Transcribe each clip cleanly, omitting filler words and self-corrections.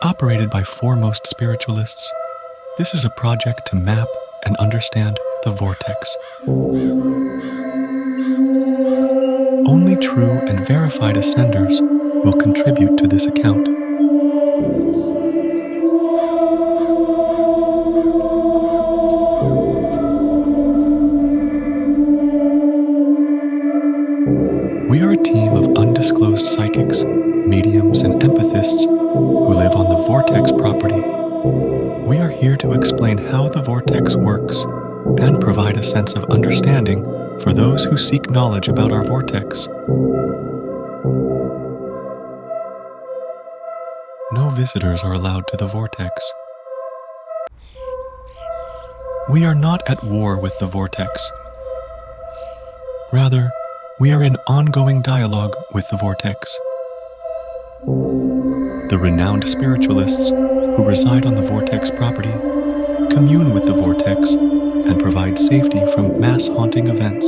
Operated by foremost spiritualists, this is a project to map and understand the vortex. Only true and verified ascenders will contribute to this account. We are a team of undisclosed psychics, mediums, and empathists who live on the vortex property. We are here to explain how the vortex works and provide a sense of understanding for those who seek knowledge about our vortex. No visitors are allowed to the vortex. We are not at war with the vortex. Rather, we are in ongoing dialogue with the vortex. The renowned spiritualists who reside on the vortex property commune with the vortex and provide safety from mass haunting events.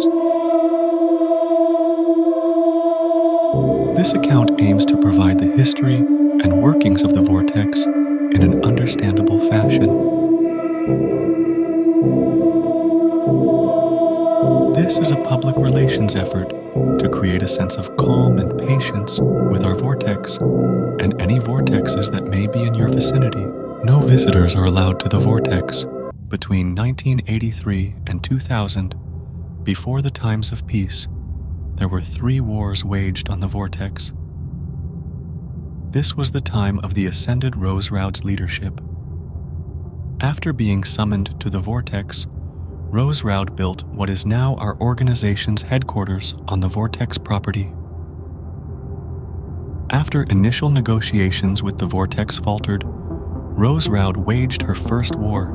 This account aims to provide the history and workings of the vortex in an understandable fashion. This is a public relations effort to create a sense of calm and patience with our vortex and any vortexes that may be in your vicinity. No visitors are allowed to the vortex. Between 1983 and 2000, before the times of peace, there were 3 wars waged on the vortex. This was the time of the ascended Rose Raud's leadership. After being summoned to the vortex, Rose Raud built what is now our organization's headquarters on the vortex property. After initial negotiations with the vortex faltered, Rose Raud waged her first war.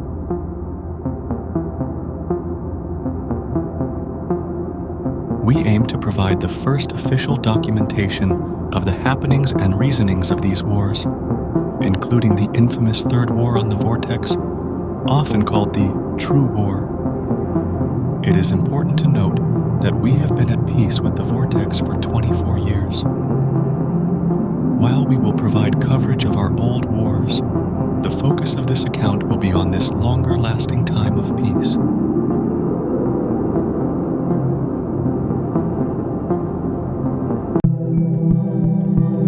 We aim to provide the first official documentation of the happenings and reasonings of these wars, including the infamous Third War on the vortex, often called the True War. It is important to note that we have been at peace with the vortex for 24 years. While we will provide coverage of our old wars, the focus of this account will be on this longer-lasting time of peace.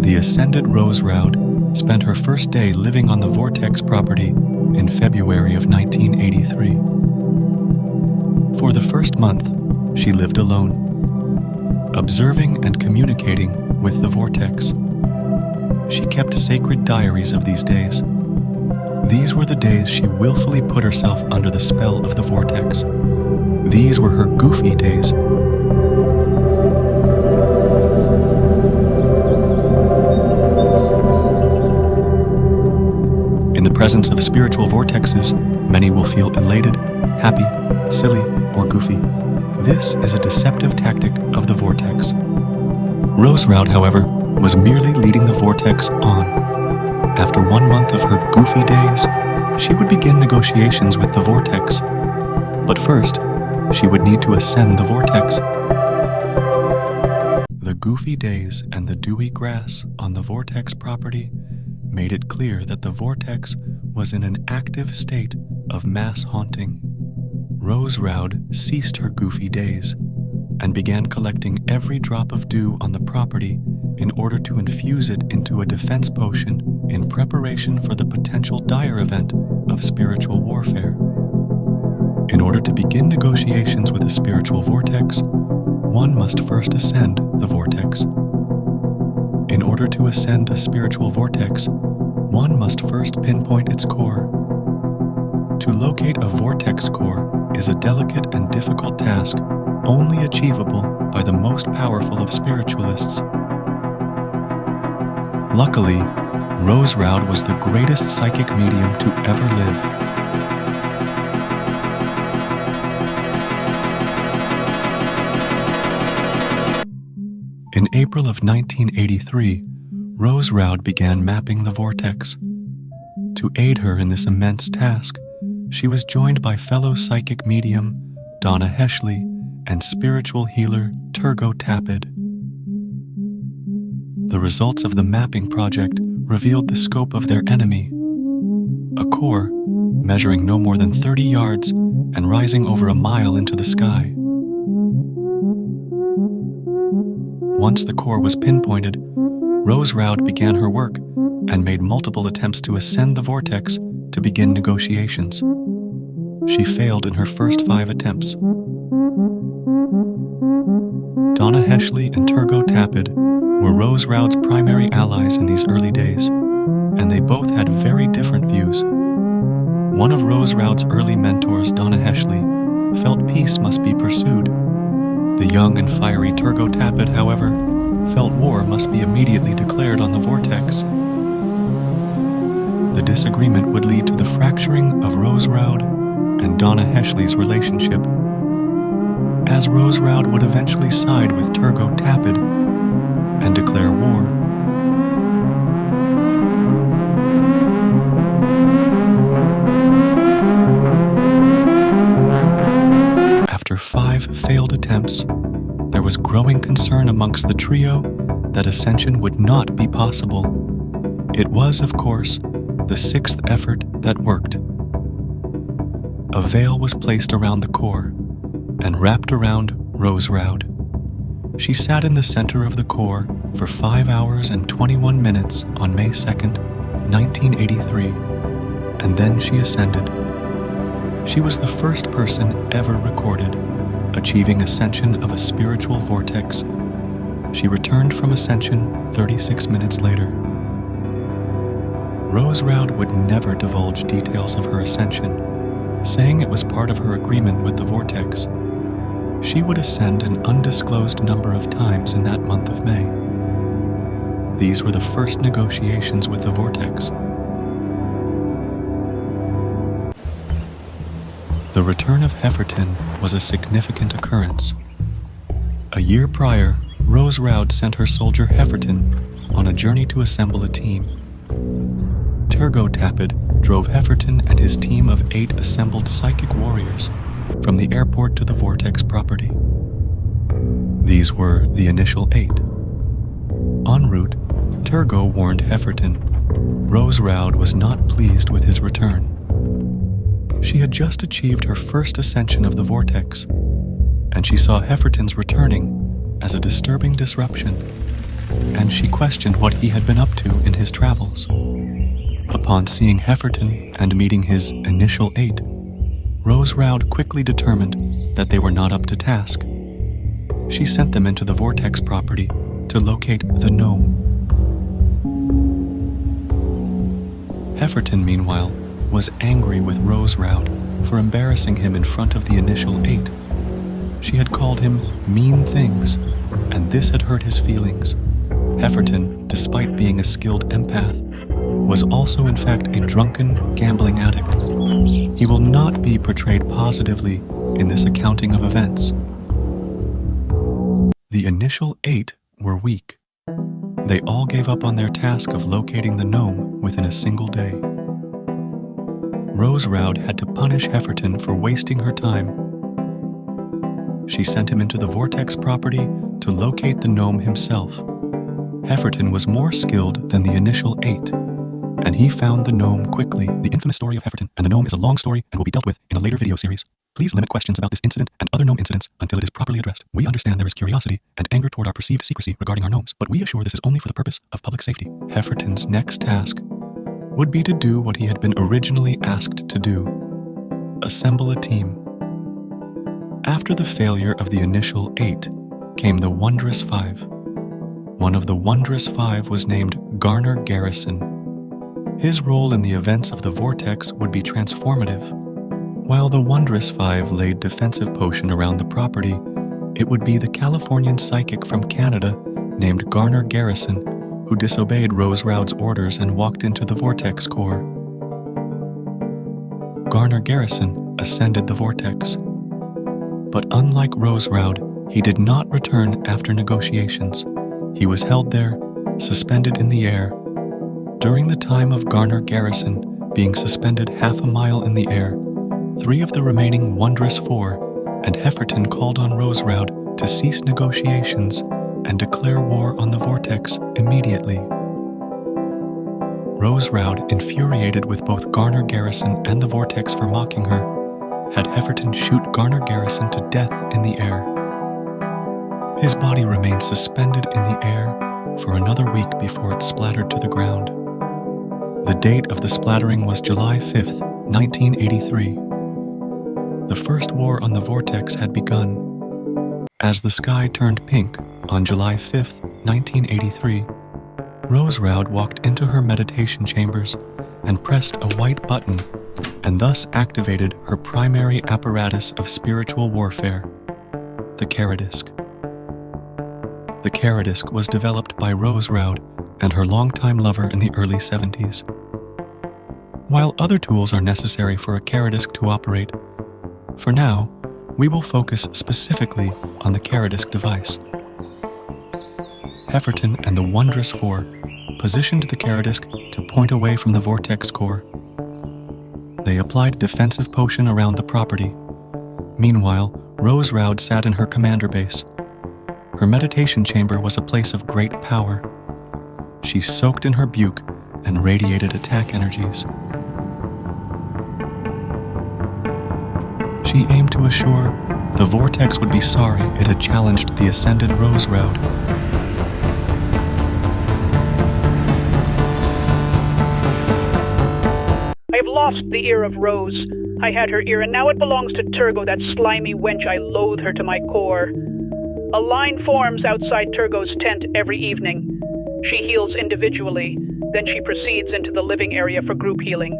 The ascended Rose Raud spent her first day living on the vortex property in February of 1983. For the first month, she lived alone, observing and communicating with the vortex. She kept sacred diaries of these days. These were the days she willfully put herself under the spell of the vortex. These were her goofy days. In the presence of spiritual vortexes, many will feel elated, happy, silly, or goofy. This is a deceptive tactic of the vortex. Rose Raud, however, was merely leading the vortex on. After 1 month of her goofy days, she would begin negotiations with the vortex. But first, she would need to ascend the vortex. The goofy days and the dewy grass on the vortex property made it clear that the vortex was in an active state of mass haunting. Rose Raud ceased her goofy days and began collecting every drop of dew on the property in order to infuse it into a defense potion in preparation for the potential dire event of spiritual warfare. In order to begin negotiations with a spiritual vortex, one must first ascend the vortex. In order to ascend a spiritual vortex, one must first pinpoint its core. To locate a vortex core is a delicate and difficult task only achievable by the most powerful of spiritualists. Luckily, Rose Raud was the greatest psychic medium to ever live. In April of 1983, Rose Raud began mapping the vortex. To aid her in this immense task, she was joined by fellow psychic medium Donna Heschley and spiritual healer Turgo Tapid. The results of the mapping project revealed the scope of their enemy, a core measuring no more than 30 yards and rising over a mile into the sky. Once the core was pinpointed, Rose Roud began her work and made multiple attempts to ascend the vortex to begin negotiations. She failed in her first 5 attempts. Donna Heschley and Turgot Tapid were Rose Roud's primary allies in these early days, and they both had very different views. One of Rose Roud's early mentors, Donna Heschley, felt peace must be pursued. The young and fiery Turgot Tapid, however, felt war must be immediately declared on the vortex. The disagreement would lead to the fracturing of Rose Roud and Donna Heschley's relationship, as Rose Roud would eventually side with Turgot Tapid and declare war. After 5 failed attempts, there was growing concern amongst the trio that ascension would not be possible. It was, of course, the 6th effort that worked. A veil was placed around the core and wrapped around Rose Roud. She sat in the center of the core for 5 hours and 21 minutes on May 2nd, 1983, and then she ascended. She was the first person ever recorded achieving ascension of a spiritual vortex. She returned from ascension 36 minutes later. Rose Roud would never divulge details of her ascension, saying it was part of her agreement with the vortex. She would ascend an undisclosed number of times in that month of May. These were the first negotiations with the vortex. The return of Hefferton was a significant occurrence. A year prior, Rose Roud sent her soldier Hefferton on a journey to assemble a team. Turgot Tapid drove Hefferton and his team of 8 assembled psychic warriors from the airport to the vortex property. These were the initial 8. En route, Turgot warned Hefferton Rose Roud was not pleased with his return. She had just achieved her first ascension of the vortex, and she saw Hefferton's returning as a disturbing disruption, and she questioned what he had been up to in his travels. Upon seeing Hefferton and meeting his initial 8, Rose Roud quickly determined that they were not up to task. She sent them into the vortex property to locate the gnome. Hefferton, meanwhile, was angry with Rose Roud for embarrassing him in front of the initial 8. She had called him mean things, and this had hurt his feelings. Hefferton, despite being a skilled empath, was also in fact a drunken, gambling addict. He will not be portrayed positively in this accounting of events. The initial 8 were weak. They all gave up on their task of locating the gnome within a single day. Rose Roud had to punish Hefferton for wasting her time. She sent him into the vortex property to locate the gnome himself. Hefferton was more skilled than the initial 8, and he found the gnome quickly. The infamous story of Hefferton and the gnome is a long story and will be dealt with in a later video series. Please limit questions about this incident and other gnome incidents until it is properly addressed. We understand there is curiosity and anger toward our perceived secrecy regarding our gnomes, but we assure this is only for the purpose of public safety. Hefferton's next task would be to do what he had been originally asked to do: assemble a team. After the failure of the initial 8 came the Wondrous 5. One of the Wondrous 5 was named Garner Garrison. His role in the events of the vortex would be transformative. While the Wondrous 5 laid defensive potion around the property, it would be the Californian psychic from Canada named Garner Garrison who disobeyed Rose Roud's orders and walked into the vortex core. Garner Garrison ascended the vortex. But unlike Rose Roud, he did not return after negotiations. He was held there, suspended in the air. During the time of Garner Garrison being suspended half a mile in the air, 3 of the remaining Wondrous 4 and Hefferton called on Rose Roud to cease negotiations and declare war on the vortex immediately. Rose Roud, infuriated with both Garner Garrison and the Vortex for mocking her, had Hefferton shoot Garner Garrison to death in the air. His body remained suspended in the air for another week before it splattered to the ground. The date of the splattering was July 5th, 1983. The First War on the Vortex had begun. As the sky turned pink on July 5th, 1983, Rose Roud walked into her meditation chambers and pressed a white button and thus activated her primary apparatus of spiritual warfare, the Karadisc. The Karadisc was developed by Rose Roud and her longtime lover in the early 70s. While other tools are necessary for a Karadisc to operate, for now, we will focus specifically on the Karadisc device. Hefferton and the Wondrous Four positioned the Karadisc to point away from the Vortex core. They applied defensive potion around the property. Meanwhile, Rose Roud sat in her commander base. Her meditation chamber was a place of great power. She soaked in her buke and radiated attack energies. She aimed to assure the Vortex would be sorry it had challenged the ascended Rose Roud. I have lost the ear of Rose. I had her ear, and now it belongs to Turgo, that slimy wench. I loathe her to my core. A line forms outside Turgo's tent every evening. She heals individually, then she proceeds into the living area for group healing.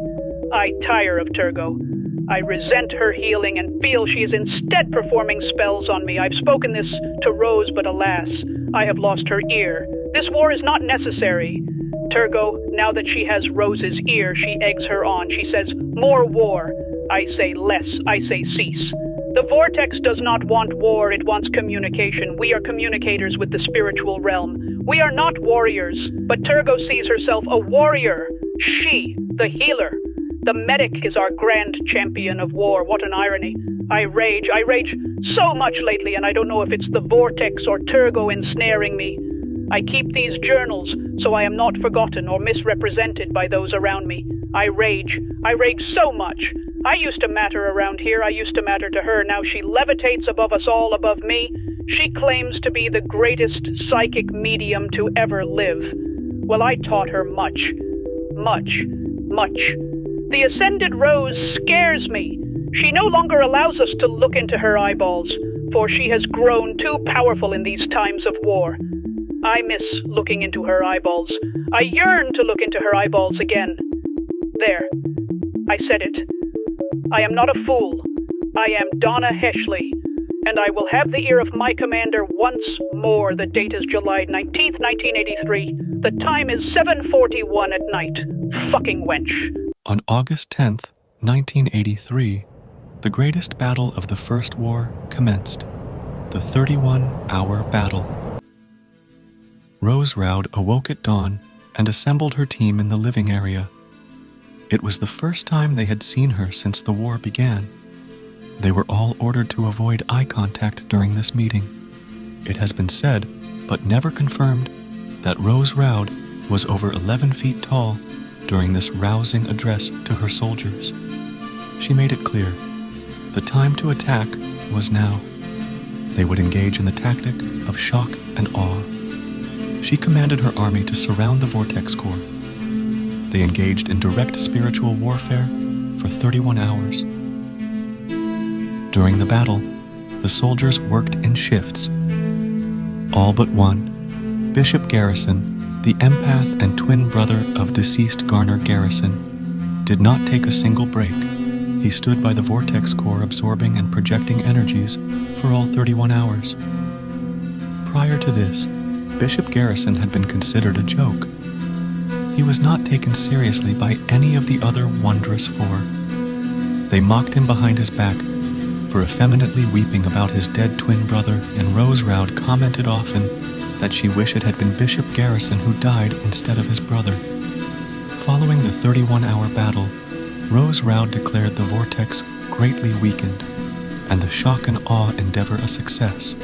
I tire of Turgo. I resent her healing and feel she is instead performing spells on me. I've spoken this to Rose, but alas, I have lost her ear. This war is not necessary. Turgo, now that she has Rose's ear, she eggs her on. She says, more war. I say less. I say cease. The Vortex does not want war, it wants communication. We are communicators with the spiritual realm. We are not warriors, but Turgo sees herself a warrior. She, the healer. The medic is our grand champion of war. What an irony. I rage so much lately, and I don't know if it's the Vortex or Turgo ensnaring me. I keep these journals so I am not forgotten or misrepresented by those around me. I rage so much. I used to matter around here. I used to matter to her. Now she levitates above us all, above me. She claims to be the greatest psychic medium to ever live. Well, I taught her much. The ascended Rose scares me. She no longer allows us to look into her eyeballs, for she has grown too powerful in these times of war. I miss looking into her eyeballs. I yearn to look into her eyeballs again. There. I said it. I am not a fool. I am Donna Heshley, and I will have the ear of my commander once more. The date is July 19th, 1983. The time is 7:41 at night. Fucking wench. On August 10th, 1983, the greatest battle of the First War commenced, the 31-hour battle. Rose Roud awoke at dawn and assembled her team in the living area. It was the first time they had seen her since the war began. They were all ordered to avoid eye contact during this meeting. It has been said, but never confirmed, that Rose Roud was over 11 feet tall during this rousing address to her soldiers. She made it clear, the time to attack was now. They would engage in the tactic of shock and awe. She commanded her army to surround the Vortex core. They engaged in direct spiritual warfare for 31 hours. During the battle, the soldiers worked in shifts. All but one, Bishop Garrison, the empath and twin brother of deceased Garner Garrison, did not take a single break. He stood by the Vortex core absorbing and projecting energies for all 31 hours. Prior to this, Bishop Garrison had been considered a joke. He was not taken seriously by any of the other Wondrous Four. They mocked him behind his back for effeminately weeping about his dead twin brother, and Rose Roud commented often that she wished it had been Bishop Garrison who died instead of his brother. Following the 31-hour battle, Rose Roud declared the Vortex greatly weakened, and the shock and awe endeavor a success.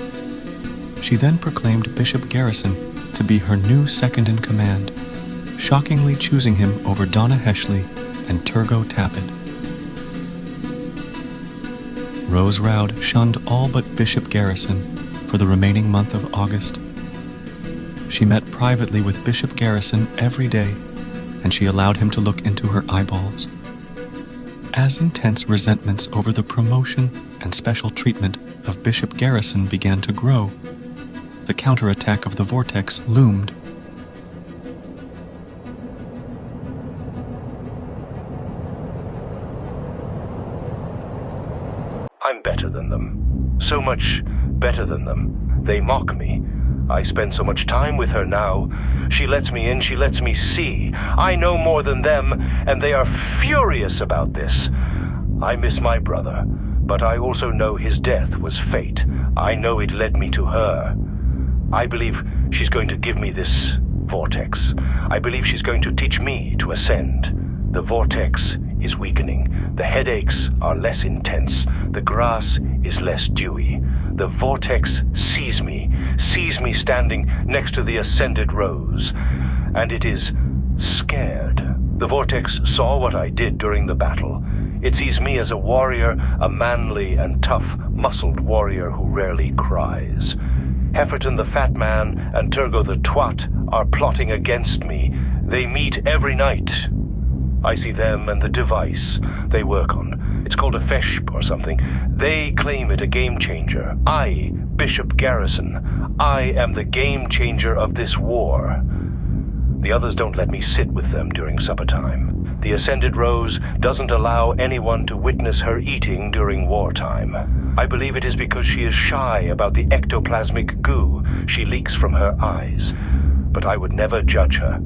She then proclaimed Bishop Garrison to be her new second-in-command. shockingly choosing him over Donna Heshley and Turgo Tappet. Rose Roud shunned all but Bishop Garrison for the remaining month of August. She met privately with Bishop Garrison every day, and she allowed him to look into her eyeballs. As intense resentments over the promotion and special treatment of Bishop Garrison began to grow, the counterattack of the Vortex loomed. I'm better than them. So much better than them. They mock me. I spend so much time with her now. She lets me in, she lets me see. I know more than them, and they are furious about this. I miss my brother, but I also know his death was fate. I know it led me to her. I believe she's going to give me this vortex. I believe she's going to teach me to ascend. The vortex is weakening. The headaches are less intense. The grass is less dewy. The vortex sees me standing next to the ascended rose, and it is scared. The vortex saw what I did during the battle. It sees me as a warrior, a manly and tough, muscled warrior who rarely cries. Hefferton the fat man and Turgo the twat are plotting against me. They meet every night. I see them and the device they work on. It's called a FESHP or something. They claim it a game changer. I, Bishop Garrison, I am the game changer of this war. The others don't let me sit with them during supper time. The Ascended Rose doesn't allow anyone to witness her eating during wartime. I believe it is because she is shy about the ectoplasmic goo she leaks from her eyes. But I would never judge her.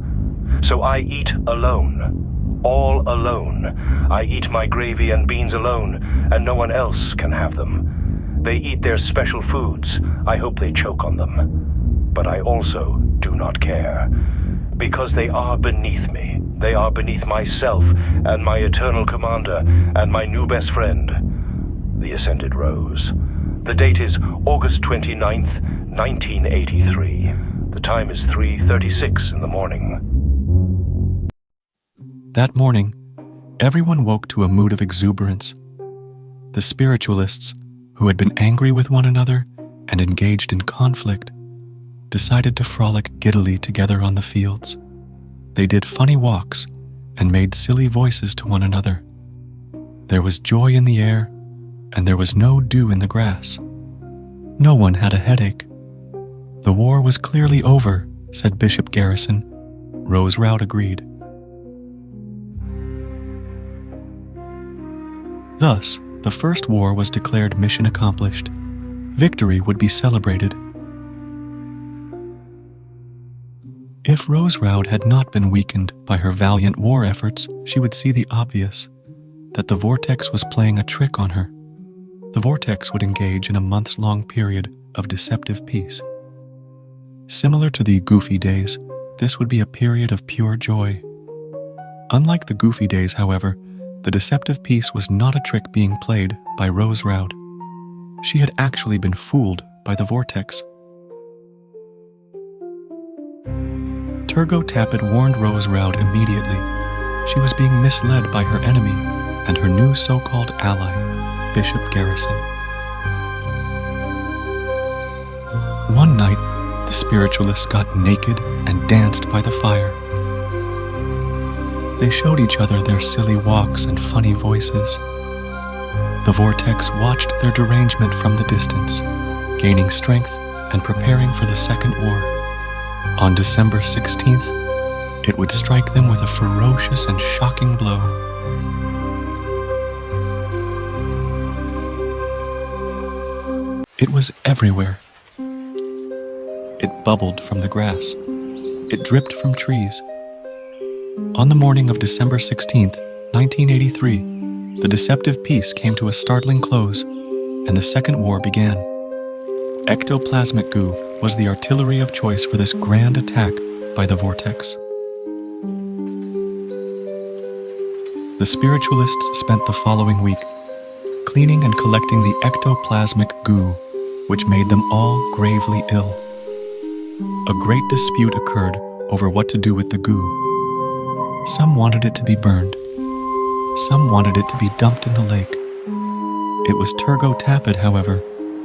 So I eat alone. All alone. I eat my gravy and beans alone, and no one else can have them. They eat their special foods. I hope they choke on them. But I also do not care. Because they are beneath me. They are beneath myself and my eternal commander and my new best friend, the Ascended Rose. The date is August 29th, 1983. The time is 3:36 in the morning. That morning, everyone woke to a mood of exuberance. The spiritualists, who had been angry with one another and engaged in conflict, decided to frolic giddily together on the fields. They did funny walks and made silly voices to one another. There was joy in the air, and there was no dew in the grass. No one had a headache. The war was clearly over, said Bishop Garrison. Rose Roud agreed. Thus, the first war was declared mission accomplished. Victory would be celebrated. If Rose Roud had not been weakened by her valiant war efforts, she would see the obvious, that the Vortex was playing a trick on her. The Vortex would engage in a months-long period of deceptive peace. Similar to the Goofy Days, this would be a period of pure joy. Unlike the Goofy Days, however, the deceptive peace was not a trick being played by Rose Roud. She had actually been fooled by the Vortex. Turgo Tappet warned Rose Roud immediately. She was being misled by her enemy and her new so-called ally, Bishop Garrison. One night, the spiritualists got naked and danced by the fire. They showed each other their silly walks and funny voices. The Vortex watched their derangement from the distance, gaining strength and preparing for the Second War. On December 16th, it would strike them with a ferocious and shocking blow. It was everywhere. It bubbled from the grass. It dripped from trees. On the morning of December 16th, 1983, the deceptive peace came to a startling close, and the Second War began. Ectoplasmic goo was the artillery of choice for this grand attack by the Vortex. The spiritualists spent the following week cleaning and collecting the ectoplasmic goo, which made them all gravely ill. A great dispute occurred over what to do with the goo. Some wanted it to be burned. Some wanted it to be dumped in the lake. It was Turgo Tapid, however,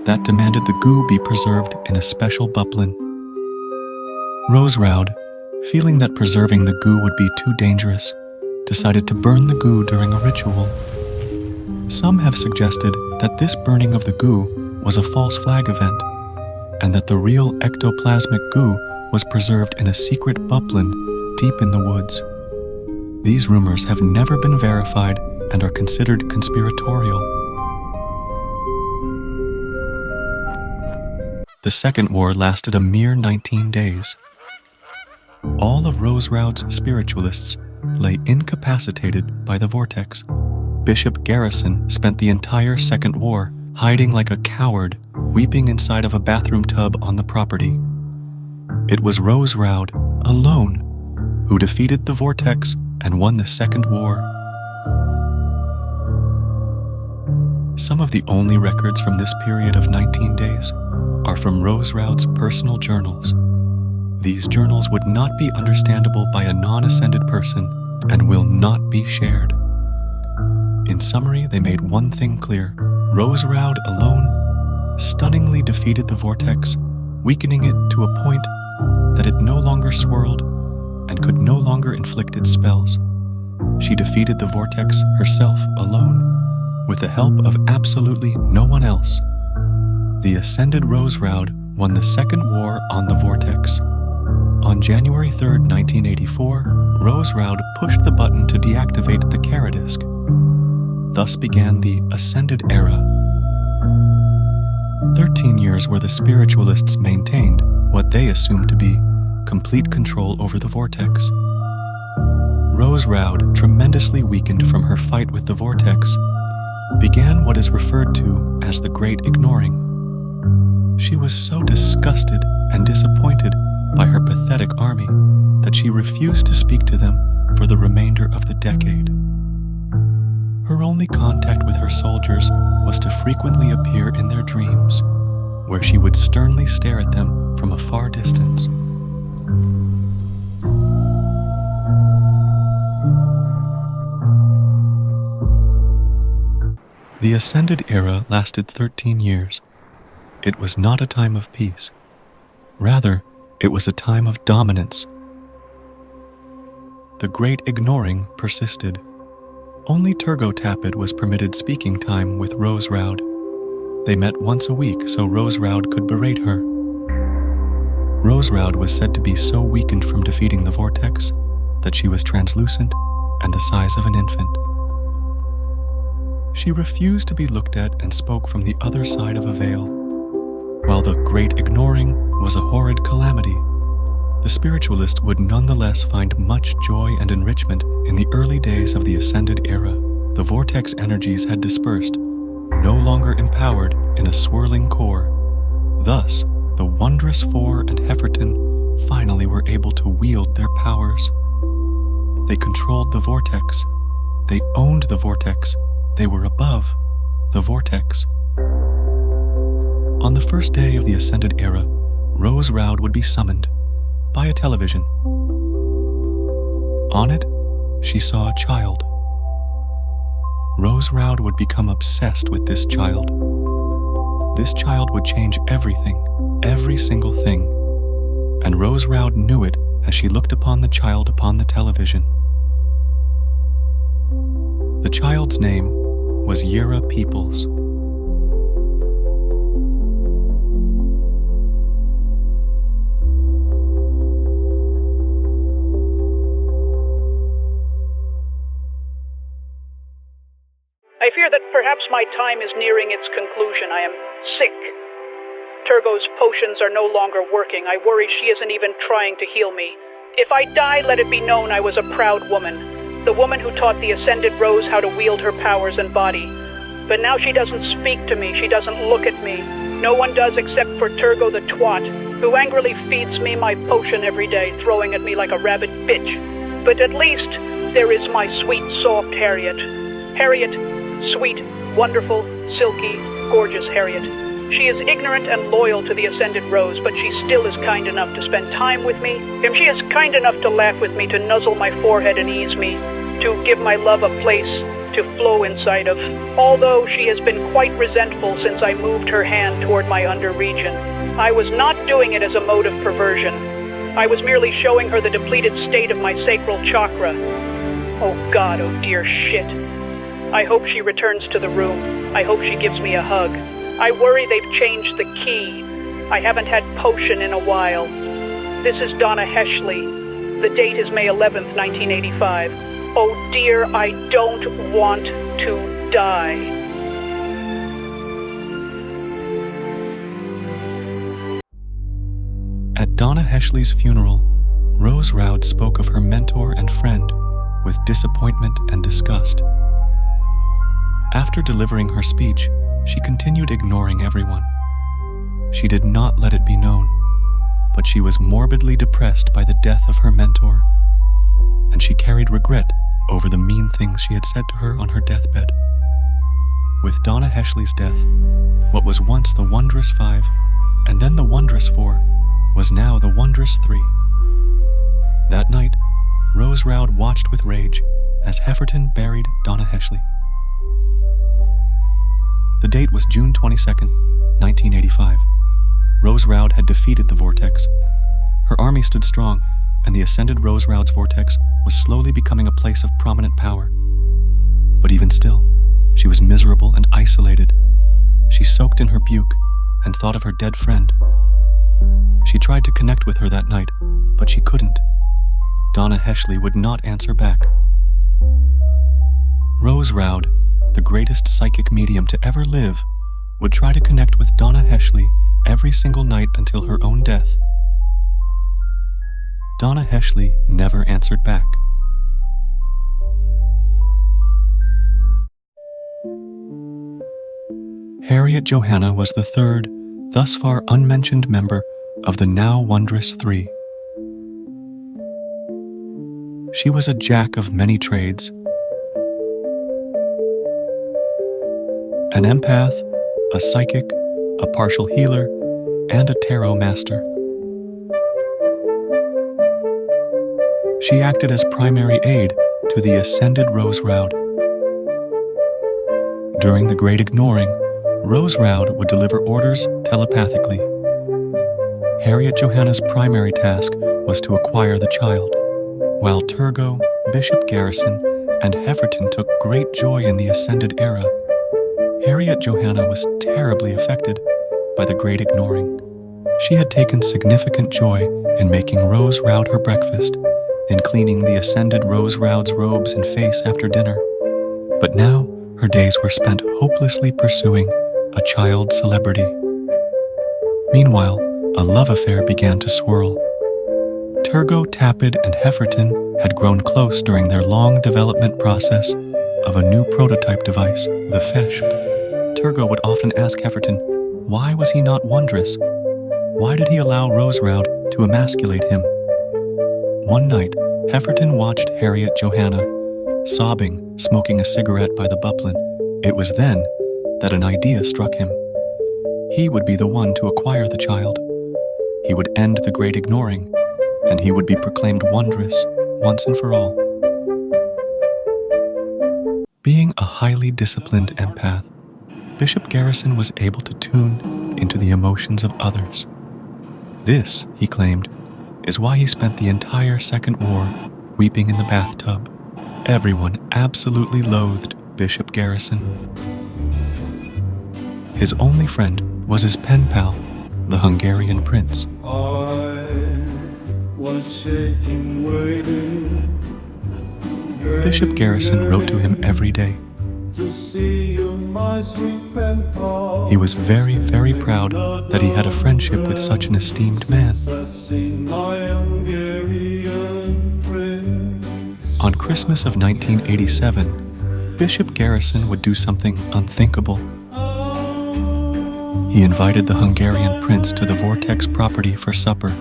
that demanded the goo be preserved in a special buplin. Rose Roud, feeling that preserving the goo would be too dangerous, decided to burn the goo during a ritual. Some have suggested that this burning of the goo was a false flag event, and that the real ectoplasmic goo was preserved in a secret buplin deep in the woods. These rumors have never been verified and are considered conspiratorial. The Second War lasted a mere 19 days. All of Rose Roud's spiritualists lay incapacitated by the vortex. Bishop Garrison spent the entire Second War hiding like a coward, weeping inside of a bathroom tub on the property. It was Rose Roud, alone, who defeated the vortex and won the Second War. Some of the only records from this period of 19 days are from Rose Roud's personal journals. These journals would not be understandable by a non-ascended person and will not be shared. In summary, they made one thing clear. Rose Roud alone stunningly defeated the vortex, weakening it to a point that it no longer swirled and could no longer inflict its spells. She defeated the vortex herself alone, with the help of absolutely no one else. The ascended Rose Roud won the Second War on the vortex. On January 3, 1984, Rose Roud pushed the button to deactivate the Caradisc. Thus began the Ascended Era. 13 years where the spiritualists maintained what they assumed to be complete control over the vortex. Rose Roud, tremendously weakened from her fight with the vortex, began what is referred to as the Great Ignoring. She was so disgusted and disappointed by her pathetic army that she refused to speak to them for the remainder of the decade. Her only contact with her soldiers was to frequently appear in their dreams, where she would sternly stare at them from a far distance. The Ascended Era lasted 13 years. It was not a time of peace. Rather, it was a time of dominance. The Great Ignoring persisted. Only Turgo Tapid was permitted speaking time with Rose Roud. They met once a week so Rose Roud could berate her. Rose Roud was said to be so weakened from defeating the vortex that she was translucent and the size of an infant. She refused to be looked at and spoke from the other side of a veil. While the Great Ignoring was a horrid calamity, the spiritualist would nonetheless find much joy and enrichment in the early days of the Ascended Era. The vortex energies had dispersed, no longer empowered in a swirling core. Thus, the wondrous Four and Hefferton finally were able to wield their powers. They controlled the vortex. They owned the vortex. They were above the vortex. On the first day of the Ascended Era, Rose Roud would be summoned by a television. On it, she saw a child. Rose Roud would become obsessed with this child. This child would change everything, every single thing, and Rose Roud knew it as she looked upon the child upon the television. The child's name was Yera Peoples. I fear that perhaps my time is nearing its conclusion. I am sick. Turgo's potions are no longer working. I worry she isn't even trying to heal me. If I die, let it be known I was a proud woman. The woman who taught the Ascended Rose how to wield her powers and body. But now she doesn't speak to me. She doesn't look at me. No one does except for Turgo the twat, who angrily feeds me my potion every day, throwing at me like a rabid bitch. But at least there is my sweet, soft Harriet. Harriet, sweet, wonderful, silky, gorgeous Harriet. She is ignorant and loyal to the Ascended Rose, but she still is kind enough to spend time with me. And she is kind enough to laugh with me, to nuzzle my forehead and ease me, to give my love a place to flow inside of, although she has been quite resentful since I moved her hand toward my under region. I was not doing it as a mode of perversion. I was merely showing her the depleted state of my sacral chakra. Oh God, oh dear shit. I hope she returns to the room. I hope she gives me a hug. I worry they've changed the key. I haven't had potion in a while. This is Donna Heschley. The date is May 11th, 1985. Oh dear, I don't want to die. At Donna Heschley's funeral, Rose Roud spoke of her mentor and friend with disappointment and disgust. After delivering her speech, she continued ignoring everyone. She did not let it be known, but she was morbidly depressed by the death of her mentor, and she carried regret over the mean things she had said to her on her deathbed. With Donna Heschley's death, what was once the Wondrous Five, and then the Wondrous Four, was now the Wondrous Three. That night, Rose Roud watched with rage as Hefferton buried Donna Heschley. The date was June 22nd, 1985. Rose Roud had defeated the Vortex. Her army stood strong, and the Ascended Rose Roud's Vortex was slowly becoming a place of prominent power. But even still, she was miserable and isolated. She soaked in her buke and thought of her dead friend. She tried to connect with her that night, but she couldn't. Donna Heschley would not answer back. Rose Roud, the greatest psychic medium to ever live, would try to connect with Donna Heschley every single night until her own death. Donna Heschley never answered back. Harriet Johanna was the third, thus far unmentioned member of the now Wondrous Three. She was a jack of many trades, an empath, a psychic, a partial healer, and a tarot master. She acted as primary aid to the Ascended Rose Roud. During the Great Ignoring, Rose Roud would deliver orders telepathically. Harriet Johanna's primary task was to acquire the child, while Turgot, Bishop Garrison, and Hefferton took great joy in the Ascended era. Harriet Johanna was terribly affected by the Great Ignoring. She had taken significant joy in making Rose Roud her breakfast, in cleaning the Ascended Rose Roud's robes and face after dinner. But now her days were spent hopelessly pursuing a child celebrity. Meanwhile, a love affair began to swirl. Turgot, Tapid, and Hefferton had grown close during their long development process of a new prototype device, the FESHP. Turgot would often ask Hefferton, why was he not wondrous? Why did he allow Rose Roud to emasculate him? One night, Hefferton watched Harriet Johanna, sobbing, smoking a cigarette by the Buplin. It was then that an idea struck him. He would be the one to acquire the child. He would end the Great Ignoring, and he would be proclaimed wondrous once and for all. Being a highly disciplined empath, Bishop Garrison was able to tune into the emotions of others. This, he claimed, is why he spent the entire Second War weeping in the bathtub. Everyone absolutely loathed Bishop Garrison. His only friend was his pen pal, the Hungarian prince. Bishop Garrison wrote to him every day. He was very, very proud that he had a friendship with such an esteemed man. On Christmas of 1987, Bishop Garrison would do something unthinkable. He invited the Hungarian prince to the VORTEX property for supper.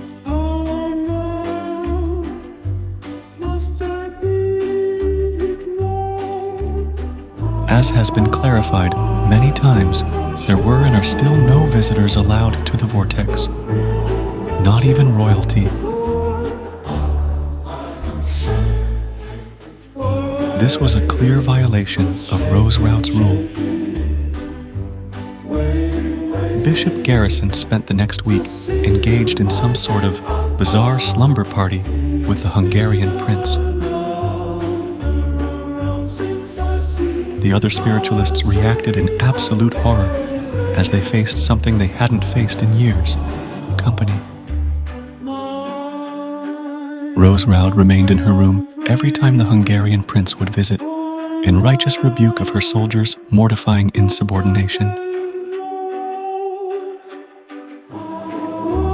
As has been clarified many times, there were and are still no visitors allowed to the vortex, not even royalty. This was a clear violation of Roseroud's rule. Bishop Garrison spent the next week engaged in some sort of bizarre slumber party with the Hungarian prince. The other spiritualists reacted in absolute horror as they faced something they hadn't faced in years: company. Roseroud remained in her room every time the Hungarian prince would visit, in righteous rebuke of her soldiers' mortifying insubordination.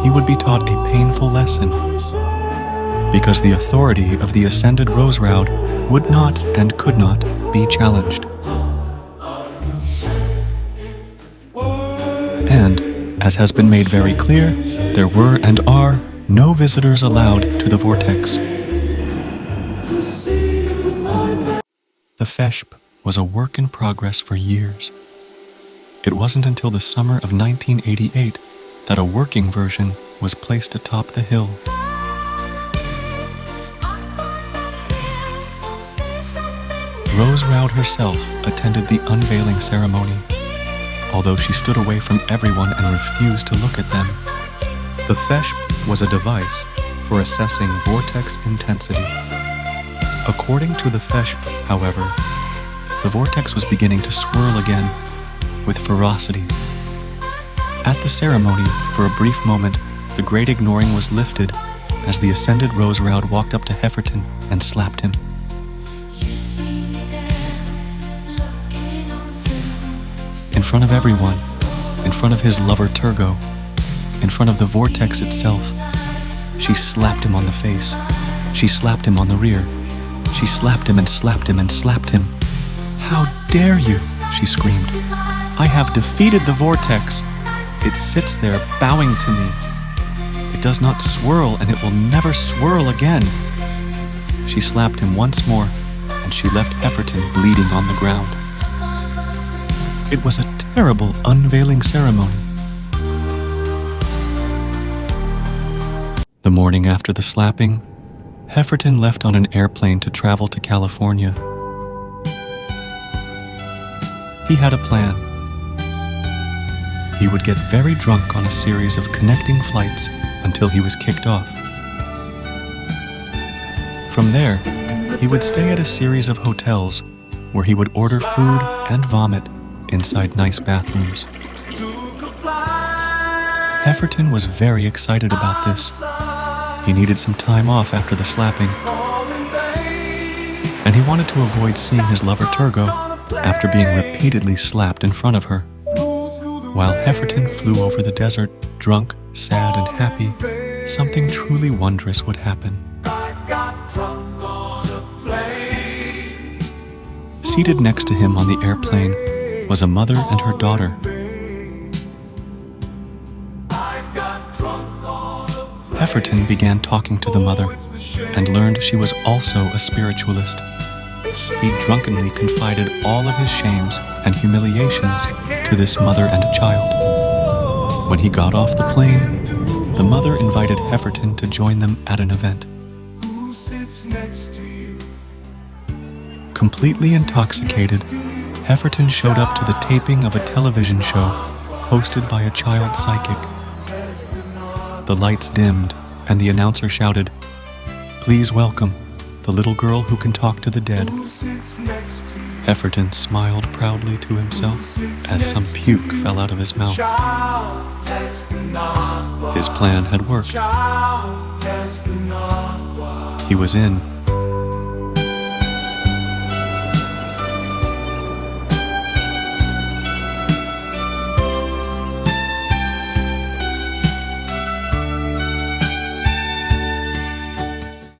He would be taught a painful lesson, because the authority of the ascended Roseroud would not and could not be challenged. And, as has been made very clear, there were and are no visitors allowed to the vortex. The FESP was a work in progress for years. It wasn't until the summer of 1988 that a working version was placed atop the hill. Roseroud herself attended the unveiling ceremony, although she stood away from everyone and refused to look at them. The FESP was a device for assessing vortex intensity. According to the FESP, however, the vortex was beginning to swirl again with ferocity. At the ceremony, for a brief moment, the great ignoring was lifted as the ascended Roseroud walked up to Hefferton and slapped him. In front of everyone, in front of his lover Turgo, in front of the vortex itself, she slapped him on the face. She slapped him on the rear. She slapped him and slapped him and slapped him. "How dare you?" she screamed. "I have defeated the vortex. It sits there bowing to me. It does not swirl, and it will never swirl again." She slapped him once more, and she left Hefferton bleeding on the ground. It was a terrible unveiling ceremony. The morning after the slapping, Hefferton left on an airplane to travel to California. He had a plan. He would get very drunk on a series of connecting flights until he was kicked off. From there, he would stay at a series of hotels where he would order food and vomit inside nice bathrooms. Hefferton was very excited about this. He needed some time off after the slapping, and he wanted to avoid seeing his lover Turgo after being repeatedly slapped in front of her. While Hefferton flew over the desert, drunk, sad, and happy, something truly wondrous would happen. Seated next to him on the airplane was a mother and her daughter. Hefferton began talking to the mother and learned she was also a spiritualist. He drunkenly confided all of his shames and humiliations to this mother and child. When he got off the plane, the mother invited Hefferton to join them at an event. Completely intoxicated, Hefferton showed up to the taping of a television show hosted by a child psychic. The lights dimmed, and the announcer shouted, "Please welcome the little girl who can talk to the dead." Hefferton smiled proudly to himself as some puke fell out of his mouth. His plan had worked. He was in.